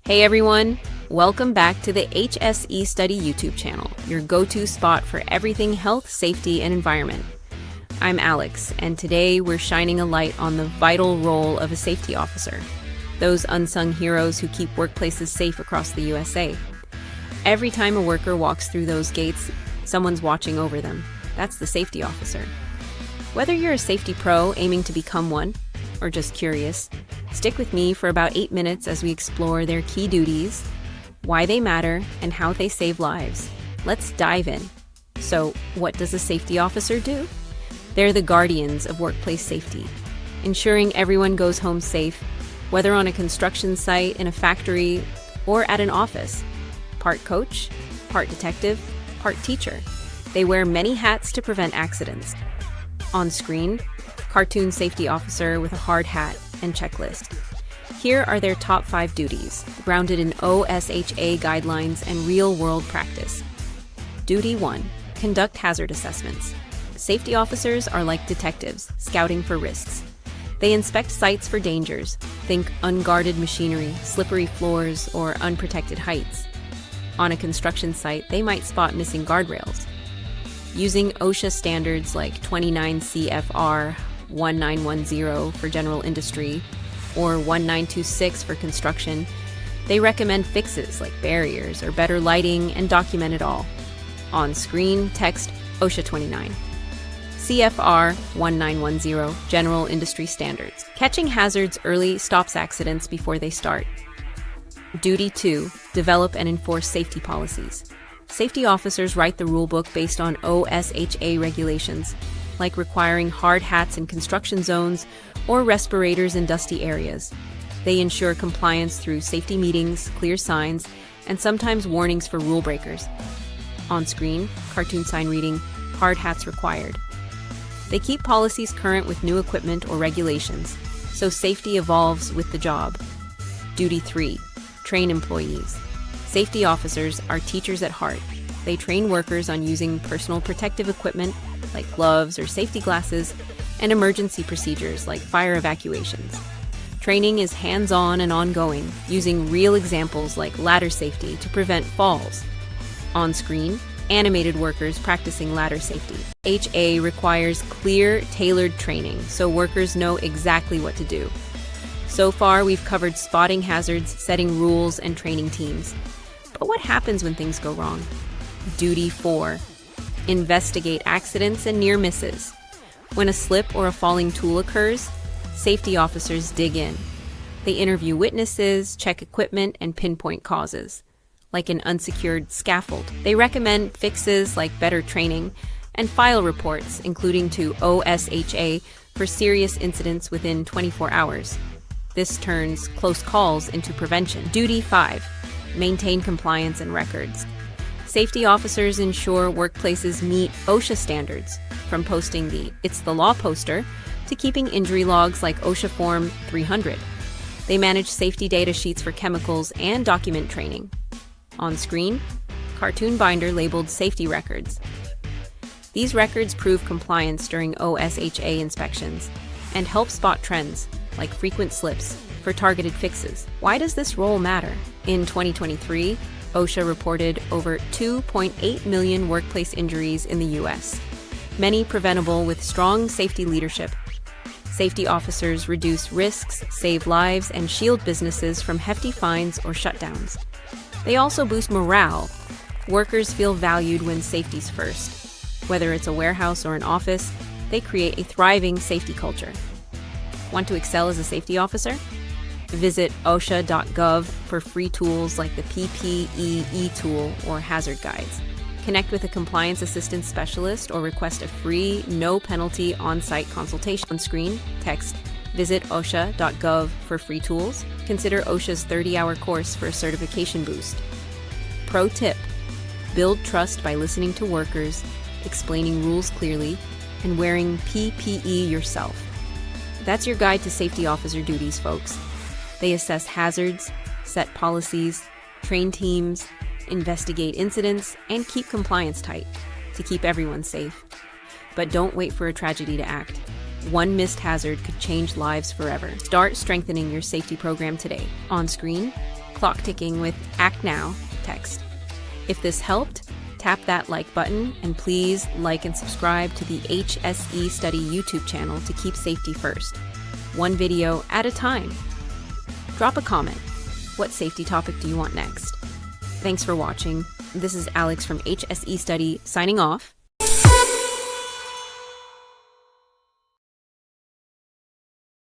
Hey everyone, welcome back to the HSE Study YouTube channel, your go-to spot for everything health, safety, and environment. I'm Alex, and today we're shining a light on the vital role of a safety officer, those unsung heroes who keep workplaces safe across the USA. Every time a worker walks through those gates, someone's watching over them. That's the safety officer. Whether you're a safety pro aiming to become one, or just curious, stick with me for about 8 minutes as we explore their key duties, why they matter, and how they save lives. Let's dive in. So, what does a safety officer do? They're the guardians of workplace safety, ensuring everyone goes home safe, whether on a construction site, in a factory, or at an office. Part coach, part detective, part teacher. They wear many hats to prevent accidents. On screen, cartoon safety officer with a hard hat and checklist. Here are their top 5 duties, grounded in OSHA guidelines and real-world practice. Duty 1. Conduct hazard assessments. Safety officers are like detectives, scouting for risks. They inspect sites for dangers. Think unguarded machinery, slippery floors, or unprotected heights. On a construction site, they might spot missing guardrails. Using OSHA standards like 29 CFR 1910 for general industry or 1926 for construction, they recommend fixes like barriers or better lighting and document it all. On screen, text OSHA 29. CFR 1910 General Industry Standards. Catching hazards early stops accidents before they start. Duty 2. Develop and enforce safety policies. Safety officers write the rulebook based on OSHA regulations, like requiring hard hats in construction zones or respirators in dusty areas. They ensure compliance through safety meetings, clear signs, and sometimes warnings for rule breakers. On screen, cartoon sign reading, hard hats required. They keep policies current with new equipment or regulations, so safety evolves with the job. Duty 3. Train employees. Safety officers are teachers at heart. They train workers on using personal protective equipment like gloves or safety glasses and emergency procedures like fire evacuations. Training is hands-on and ongoing, using real examples like ladder safety to prevent falls. On screen, animated workers practicing ladder safety. HA requires clear, tailored training so workers know exactly what to do. So far, we've covered spotting hazards, setting rules, and training teams. But what happens when things go wrong? Duty 4. Investigate accidents and near misses. When a slip or a falling tool occurs, safety officers dig in. They interview witnesses, check equipment, and pinpoint causes. Like an unsecured scaffold, they recommend fixes like better training and file reports, including to OSHA for serious incidents within 24 hours. This turns close calls into prevention. Duty 5. Maintain compliance and records. Safety officers ensure workplaces meet OSHA standards, from posting the It's the Law poster to keeping injury logs like OSHA Form 300. They manage safety data sheets for chemicals and document training. On screen, cartoon binder labeled Safety Records. These records prove compliance during OSHA inspections and help spot trends, like frequent slips, for targeted fixes. Why does this role matter? In 2023, OSHA reported over 2.8 million workplace injuries in the U.S., many preventable with strong safety leadership. Safety officers reduce risks, save lives, and shield businesses from hefty fines or shutdowns. They also boost morale. Workers feel valued when safety's first. Whether it's a warehouse or an office, they create a thriving safety culture. Want to excel as a safety officer? Visit OSHA.gov for free tools like the PPE tool or hazard guides. Connect with a compliance assistance specialist or request a free, no-penalty on-site consultation. On screen, text visit OSHA.gov for free tools. Consider OSHA's 30-hour course for a certification boost. Pro tip: build trust by listening to workers, explaining rules clearly, and wearing PPE yourself. That's your guide to safety officer duties, folks. They assess hazards, set policies, train teams, investigate incidents, and keep compliance tight to keep everyone safe. But don't wait for a tragedy to act. One missed hazard could change lives forever. Start strengthening your safety program today. On screen, clock ticking with Act Now text. If this helped, tap that like button and please like and subscribe to the HSE Study YouTube channel to keep safety first, one video at a time. Drop a comment. What safety topic do you want next? Thanks for watching. This is Alex from HSE Study signing off.